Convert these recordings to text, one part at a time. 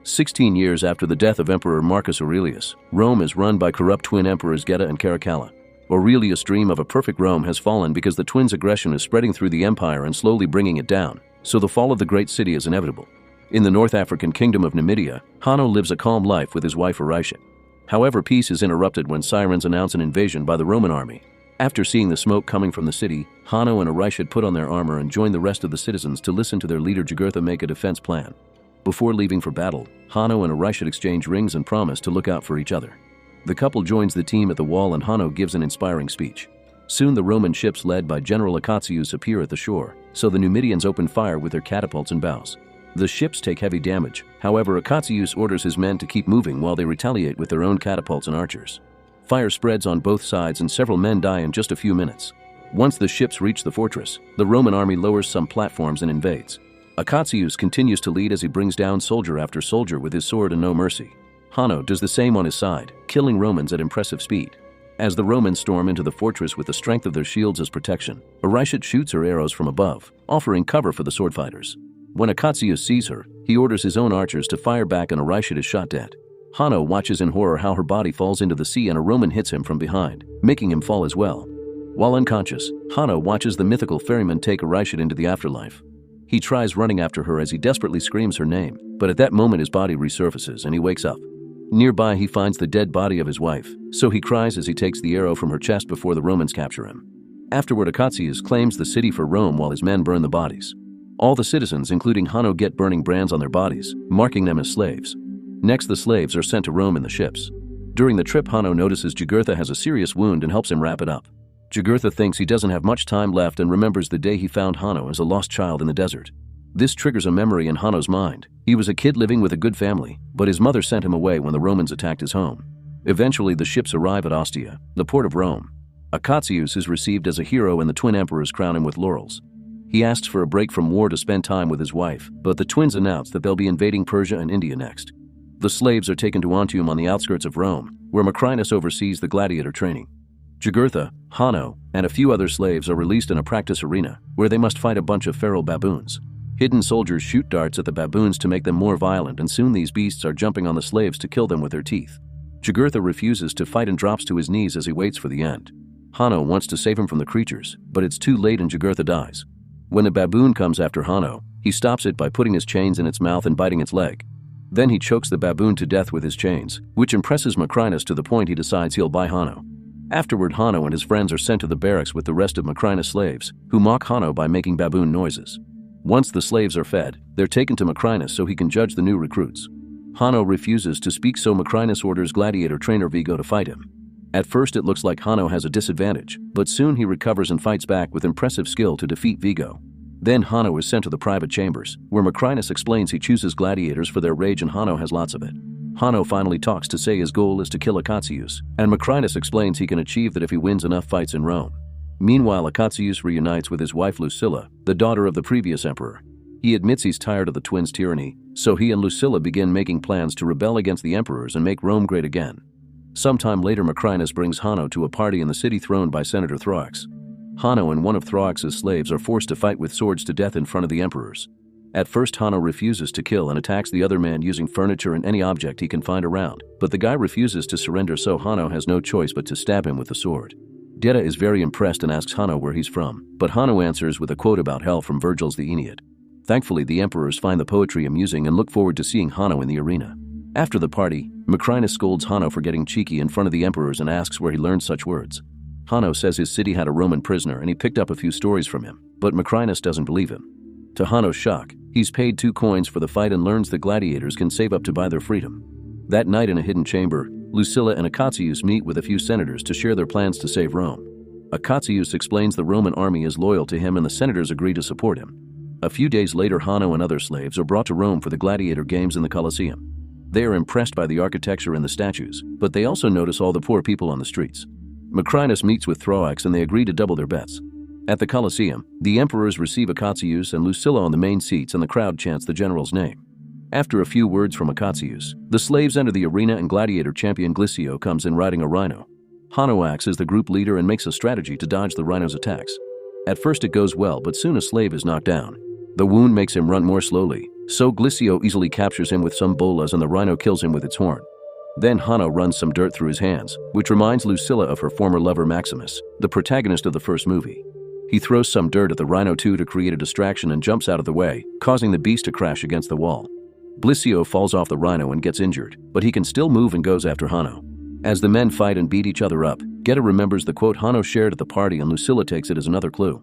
16 years after the death of Emperor Marcus Aurelius, Rome is run by corrupt twin emperors Geta and Caracalla. Aurelius' dream of a perfect Rome has fallen because the twins' aggression is spreading through the empire and slowly bringing it down, so the fall of the great city is inevitable. In the North African kingdom of Numidia, Hanno lives a calm life with his wife Arisha. However, peace is interrupted when sirens announce an invasion by the Roman army. After seeing the smoke coming from the city, Hanno and Arisha put on their armor and join the rest of the citizens to listen to their leader Jugurtha make a defense plan. Before leaving for battle, Hanno and Arisha exchange rings and promise to look out for each other. The couple joins the team at the wall and Hanno gives an inspiring speech. Soon the Roman ships led by General Akatius appear at the shore, so the Numidians open fire with their catapults and bows. The ships take heavy damage, however Akatius orders his men to keep moving while they retaliate with their own catapults and archers. Fire spreads on both sides and several men die in just a few minutes. Once the ships reach the fortress, the Roman army lowers some platforms and invades. Akatius continues to lead as he brings down soldier after soldier with his sword and no mercy. Hanno does the same on his side, killing Romans at impressive speed. As the Romans storm into the fortress with the strength of their shields as protection, Arisha shoots her arrows from above, offering cover for the sword fighters. When Akatius sees her, he orders his own archers to fire back and Arisha is shot dead. Hanno watches in horror how her body falls into the sea and a Roman hits him from behind, making him fall as well. While unconscious, Hanno watches the mythical ferryman take Arisha into the afterlife. He tries running after her as he desperately screams her name, but at that moment his body resurfaces and he wakes up. Nearby he finds the dead body of his wife, so he cries as he takes the arrow from her chest before the Romans capture him. Afterward Akatius claims the city for Rome while his men burn the bodies. All the citizens, including Hanno, get burning brands on their bodies, marking them as slaves. Next the slaves are sent to Rome in the ships. During the trip Hanno notices Jugurtha has a serious wound and helps him wrap it up. Jugurtha thinks he doesn't have much time left and remembers the day he found Hanno as a lost child in the desert. This triggers a memory in Hanno's mind. He was a kid living with a good family, but his mother sent him away when the Romans attacked his home. Eventually the ships arrive at Ostia, the port of Rome. Akatius is received as a hero and the twin emperors crown him with laurels. He asks for a break from war to spend time with his wife, but the twins announce that they'll be invading Persia and India next. The slaves are taken to Antium on the outskirts of Rome, where Macrinus oversees the gladiator training. Jugurtha, Hanno, and a few other slaves are released in a practice arena, where they must fight a bunch of feral baboons. Hidden soldiers shoot darts at the baboons to make them more violent, and soon these beasts are jumping on the slaves to kill them with their teeth. Jugurtha refuses to fight and drops to his knees as he waits for the end. Hanno wants to save him from the creatures, but it's too late and Jugurtha dies. When a baboon comes after Hanno, he stops it by putting his chains in its mouth and biting its leg. Then he chokes the baboon to death with his chains, which impresses Macrinus to the point he decides he'll buy Hanno. Afterward, Hanno and his friends are sent to the barracks with the rest of Macrinus' slaves, who mock Hanno by making baboon noises. Once the slaves are fed, they're taken to Macrinus so he can judge the new recruits. Hanno refuses to speak, so Macrinus orders gladiator trainer Vigo to fight him. At first it looks like Hanno has a disadvantage, but soon he recovers and fights back with impressive skill to defeat Vigo. Then Hanno is sent to the private chambers, where Macrinus explains he chooses gladiators for their rage and Hanno has lots of it. Hanno finally talks to say his goal is to kill Akatius, and Macrinus explains he can achieve that if he wins enough fights in Rome. Meanwhile, Akatius reunites with his wife Lucilla, the daughter of the previous emperor. He admits he's tired of the twins' tyranny, so he and Lucilla begin making plans to rebel against the emperors and make Rome great again. Sometime later, Macrinus brings Hanno to a party in the city thrown by Senator Thrax. Hanno and one of Thrax's slaves are forced to fight with swords to death in front of the emperors. At first, Hanno refuses to kill and attacks the other man using furniture and any object he can find around, but the guy refuses to surrender, so Hanno has no choice but to stab him with the sword. Geta is very impressed and asks Hanno where he's from, but Hanno answers with a quote about hell from Virgil's The Aeneid. Thankfully, the emperors find the poetry amusing and look forward to seeing Hanno in the arena. After the party, Macrinus scolds Hanno for getting cheeky in front of the emperors and asks where he learned such words. Hanno says his city had a Roman prisoner and he picked up a few stories from him, but Macrinus doesn't believe him. To Hanno's shock, he's paid 2 coins for the fight and learns that gladiators can save up to buy their freedom. That night in a hidden chamber, Lucilla and Akatius meet with a few senators to share their plans to save Rome. Akatius explains the Roman army is loyal to him and the senators agree to support him. A few days later, Hanno and other slaves are brought to Rome for the gladiator games in the Colosseum. They are impressed by the architecture and the statues, but they also notice all the poor people on the streets. Macrinus meets with Thrax and they agree to double their bets. At the Colosseum, the emperors receive Akatius and Lucilla on the main seats and the crowd chants the general's name. After a few words from Akatius, the slaves enter the arena and gladiator champion Glycio comes in riding a rhino. Hanno acts as the group leader and makes a strategy to dodge the rhino's attacks. At first it goes well, but soon a slave is knocked down. The wound makes him run more slowly, so Glisio easily captures him with some bolas and the rhino kills him with its horn. Then Hanno runs some dirt through his hands, which reminds Lucilla of her former lover Maximus, the protagonist of the first movie. He throws some dirt at the rhino too to create a distraction and jumps out of the way, causing the beast to crash against the wall. Glisio falls off the rhino and gets injured, but he can still move and goes after Hanno. As the men fight and beat each other up, Geta remembers the quote Hanno shared at the party and Lucilla takes it as another clue.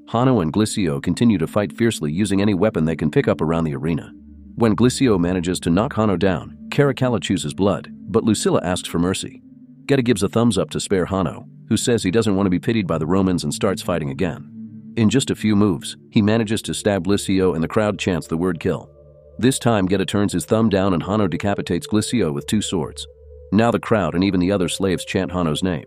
Hanno and Glisio continue to fight fiercely using any weapon they can pick up around the arena. When Glisio manages to knock Hanno down, Caracalla chooses blood, but Lucilla asks for mercy. Geta gives a thumbs up to spare Hanno, who says he doesn't want to be pitied by the Romans and starts fighting again. In just a few moves, he manages to stab Glisio and the crowd chants the word kill. This time Geta turns his thumb down and Hanno decapitates Glisio with 2 swords. Now the crowd and even the other slaves chant Hanno's name.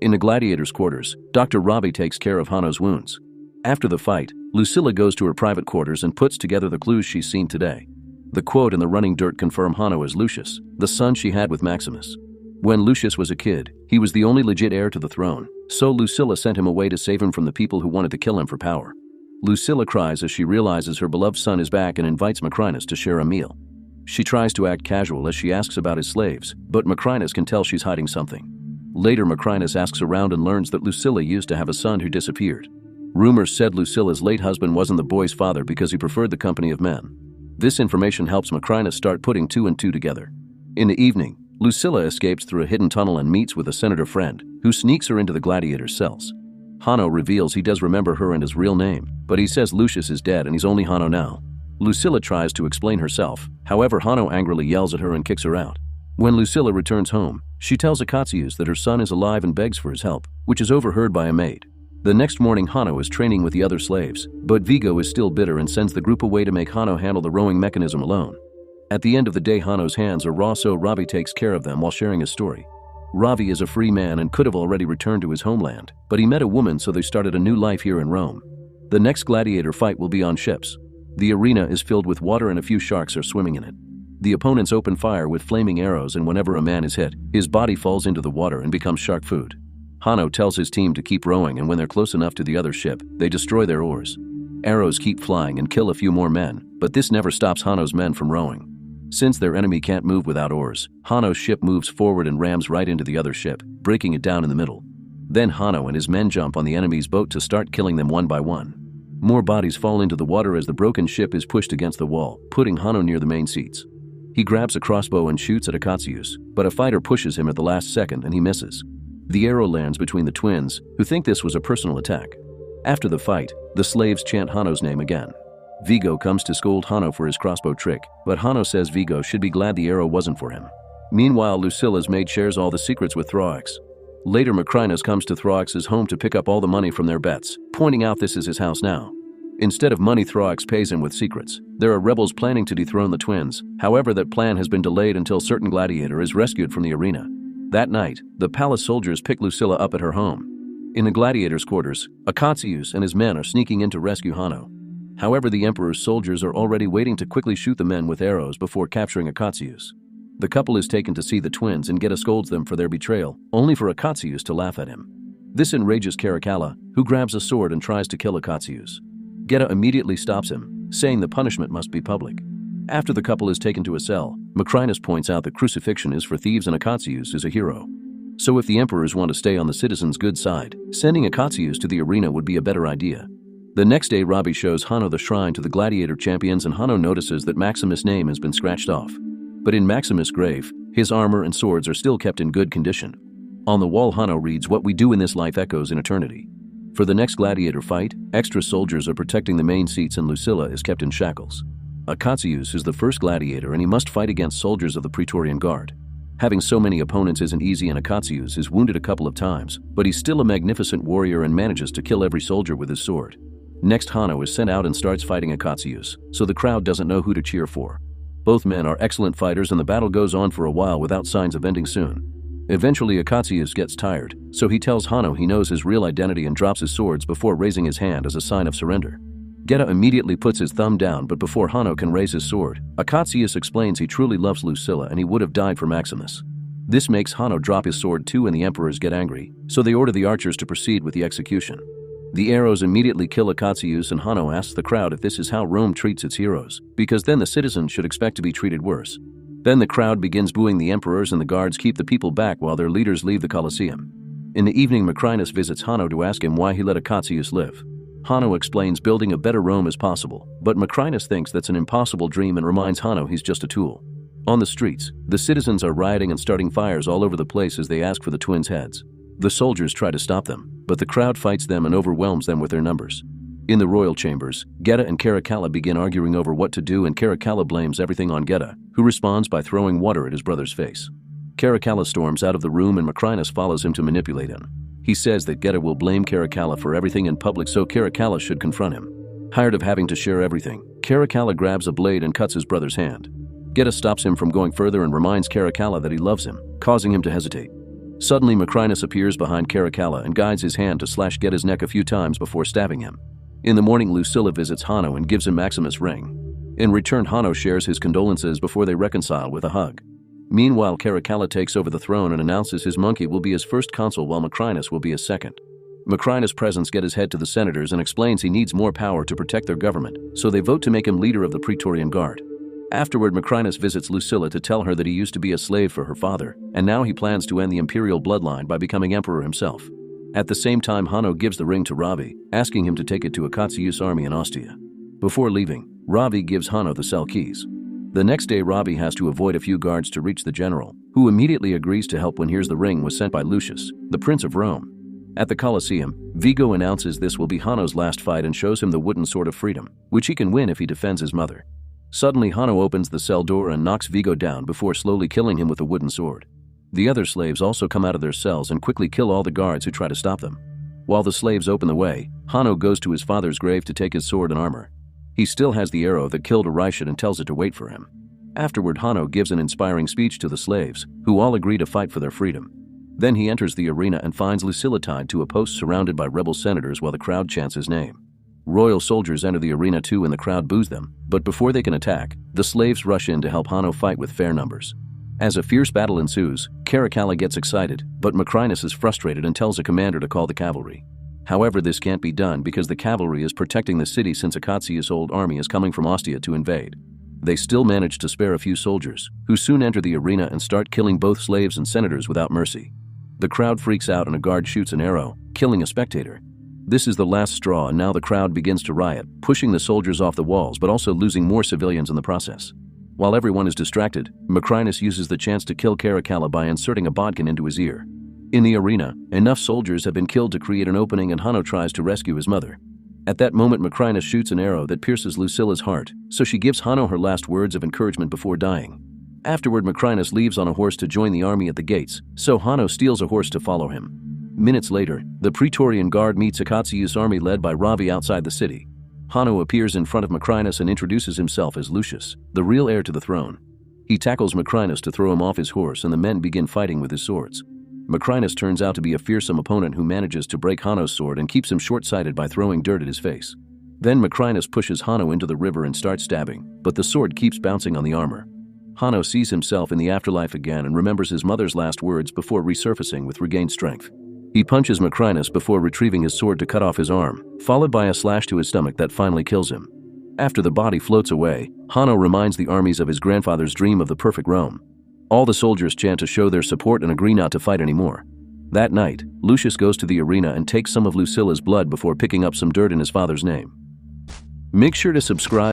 In the gladiators' quarters, Dr. Robbie takes care of Hanno's wounds. After the fight, Lucilla goes to her private quarters and puts together the clues she's seen today. The quote and the running dirt confirm Hanno as Lucius, the son she had with Maximus. When Lucius was a kid, he was the only legit heir to the throne, so Lucilla sent him away to save him from the people who wanted to kill him for power. Lucilla cries as she realizes her beloved son is back and invites Macrinus to share a meal. She tries to act casual as she asks about his slaves, but Macrinus can tell she's hiding something. Later, Macrinus asks around and learns that Lucilla used to have a son who disappeared. Rumors said Lucilla's late husband wasn't the boy's father because he preferred the company of men. This information helps Macrinus start putting 2 and 2 together. In the evening, Lucilla escapes through a hidden tunnel and meets with a senator friend, who sneaks her into the gladiators' cells. Hanno reveals he does remember her and his real name, but he says Lucius is dead and he's only Hanno now. Lucilla tries to explain herself, however Hanno angrily yells at her and kicks her out. When Lucilla returns home, she tells Acacius that her son is alive and begs for his help, which is overheard by a maid. The next morning Hanno is training with the other slaves, but Vigo is still bitter and sends the group away to make Hanno handle the rowing mechanism alone. At the end of the day, Hanno's hands are raw, so Ravi takes care of them while sharing his story. Ravi is a free man and could have already returned to his homeland, but he met a woman, so they started a new life here in Rome. The next gladiator fight will be on ships. The arena is filled with water and a few sharks are swimming in it. The opponents open fire with flaming arrows, and whenever a man is hit, his body falls into the water and becomes shark food. Hanno tells his team to keep rowing, and when they're close enough to the other ship, they destroy their oars. Arrows keep flying and kill a few more men, but this never stops Hanno's men from rowing. Since their enemy can't move without oars, Hanno's ship moves forward and rams right into the other ship, breaking it down in the middle. Then Hanno and his men jump on the enemy's boat to start killing them one by one. More bodies fall into the water as the broken ship is pushed against the wall, putting Hanno near the main seats. He grabs a crossbow and shoots at Acacius, but a fighter pushes him at the last second and he misses. The arrow lands between the twins, who think this was a personal attack. After the fight, the slaves chant Hanno's name again. Vigo comes to scold Hanno for his crossbow trick, but Hanno says Vigo should be glad the arrow wasn't for him. Meanwhile, Lucilla's maid shares all the secrets with Thrax. Later, Macrinus comes to Thrax's home to pick up all the money from their bets, pointing out this is his house now. Instead of money, Thrax pays him with secrets. There are rebels planning to dethrone the twins. However, that plan has been delayed until certain gladiator is rescued from the arena. That night, the palace soldiers pick Lucilla up at her home. In the gladiators' quarters, Acacius and his men are sneaking in to rescue Hanno. However, the emperor's soldiers are already waiting to quickly shoot the men with arrows before capturing Acacius. The couple is taken to see the twins and Geta scolds them for their betrayal, only for Acacius to laugh at him. This enrages Caracalla, who grabs a sword and tries to kill Acacius. Geta immediately stops him, saying the punishment must be public. After the couple is taken to a cell, Macrinus points out that crucifixion is for thieves and Acacius is a hero. So if the emperors want to stay on the citizens' good side, sending Acacius to the arena would be a better idea. The next day, Ravi shows Hanno the shrine to the gladiator champions, and Hanno notices that Maximus' name has been scratched off. But in Maximus' grave, his armor and swords are still kept in good condition. On the wall, Hanno reads, "What we do in this life echoes in eternity." For the next gladiator fight, extra soldiers are protecting the main seats and Lucilla is kept in shackles. Acacius is the first gladiator and he must fight against soldiers of the Praetorian Guard. Having so many opponents isn't easy, and Acacius is wounded a couple of times, but he's still a magnificent warrior and manages to kill every soldier with his sword. Next, Hanno is sent out and starts fighting Acacius, so the crowd doesn't know who to cheer for. Both men are excellent fighters and the battle goes on for a while without signs of ending soon. Eventually, Acacius gets tired, so he tells Hanno he knows his real identity and drops his swords before raising his hand as a sign of surrender. Geta immediately puts his thumb down, but before Hanno can raise his sword, Acacius explains he truly loves Lucilla and he would have died for Maximus. This makes Hanno drop his sword too, and the emperors get angry, so they order the archers to proceed with the execution. The arrows immediately kill Akatsuius, and Hanno asks the crowd if this is how Rome treats its heroes, because then the citizens should expect to be treated worse. Then the crowd begins booing the emperors, and the guards keep the people back while their leaders leave the Colosseum. In the evening, Macrinus visits Hanno to ask him why he let Akatsuius live. Hanno explains building a better Rome is possible, but Macrinus thinks that's an impossible dream and reminds Hanno he's just a tool. On the streets, the citizens are rioting and starting fires all over the place as they ask for the twins' heads. The soldiers try to stop them, but the crowd fights them and overwhelms them with their numbers. In the royal chambers, Geta and Caracalla begin arguing over what to do, and Caracalla blames everything on Geta, who responds by throwing water at his brother's face. Caracalla storms out of the room, and Macrinus follows him to manipulate him. He says that Geta will blame Caracalla for everything in public, so Caracalla should confront him. Tired of having to share everything, Caracalla grabs a blade and cuts his brother's hand. Geta stops him from going further and reminds Caracalla that he loves him, causing him to hesitate. Suddenly, Macrinus appears behind Caracalla and guides his hand to slash Geta's neck a few times before stabbing him. In the morning, Lucilla visits Hanno and gives him Maximus' ring. In return, Hanno shares his condolences before they reconcile with a hug. Meanwhile, Caracalla takes over the throne and announces his monkey will be his first consul while Macrinus will be his second. Macrinus presents Geta's head to the senators and explains he needs more power to protect their government, so they vote to make him leader of the Praetorian Guard. Afterward, Macrinus visits Lucilla to tell her that he used to be a slave for her father, and now he plans to end the imperial bloodline by becoming emperor himself. At the same time, Hanno gives the ring to Ravi, asking him to take it to Akatsuius' army in Ostia. Before leaving, Ravi gives Hanno the cell keys. The next day, Ravi has to avoid a few guards to reach the general, who immediately agrees to help when hears the ring was sent by Lucius, the Prince of Rome. At the Colosseum, Vigo announces this will be Hanno's last fight and shows him the wooden sword of freedom, which he can win if he defends his mother. Suddenly, Hanno opens the cell door and knocks Vigo down before slowly killing him with a wooden sword. The other slaves also come out of their cells and quickly kill all the guards who try to stop them. While the slaves open the way, Hanno goes to his father's grave to take his sword and armor. He still has the arrow that killed Arishet and tells it to wait for him. Afterward, Hanno gives an inspiring speech to the slaves, who all agree to fight for their freedom. Then he enters the arena and finds Lucilla tied to a post surrounded by rebel senators while the crowd chants his name. Royal soldiers enter the arena too and the crowd boos them, but before they can attack, the slaves rush in to help Hanno fight with fair numbers. As a fierce battle ensues, Caracalla gets excited, but Macrinus is frustrated and tells a commander to call the cavalry. However, this can't be done because the cavalry is protecting the city since Akatsuius' old army is coming from Ostia to invade. They still manage to spare a few soldiers, who soon enter the arena and start killing both slaves and senators without mercy. The crowd freaks out and a guard shoots an arrow, killing a spectator. This is the last straw, and now the crowd begins to riot, pushing the soldiers off the walls but also losing more civilians in the process. While everyone is distracted, Macrinus uses the chance to kill Caracalla by inserting a bodkin into his ear. In the arena, enough soldiers have been killed to create an opening and Hanno tries to rescue his mother. At that moment, Macrinus shoots an arrow that pierces Lucilla's heart, so she gives Hanno her last words of encouragement before dying. Afterward, Macrinus leaves on a horse to join the army at the gates, so Hanno steals a horse to follow him. Minutes later, the Praetorian Guard meets Akatsuius' army led by Ravi outside the city. Hanno appears in front of Macrinus and introduces himself as Lucius, the real heir to the throne. He tackles Macrinus to throw him off his horse and the men begin fighting with his swords. Macrinus turns out to be a fearsome opponent who manages to break Hanno's sword and keeps him short-sighted by throwing dirt at his face. Then Macrinus pushes Hanno into the river and starts stabbing, but the sword keeps bouncing on the armor. Hanno sees himself in the afterlife again and remembers his mother's last words before resurfacing with regained strength. He punches Macrinus before retrieving his sword to cut off his arm, followed by a slash to his stomach that finally kills him. After the body floats away, Hanno reminds the armies of his grandfather's dream of the perfect Rome. All the soldiers chant to show their support and agree not to fight anymore. That night, Lucius goes to the arena and takes some of Lucilla's blood before picking up some dirt in his father's name. Make sure to subscribe.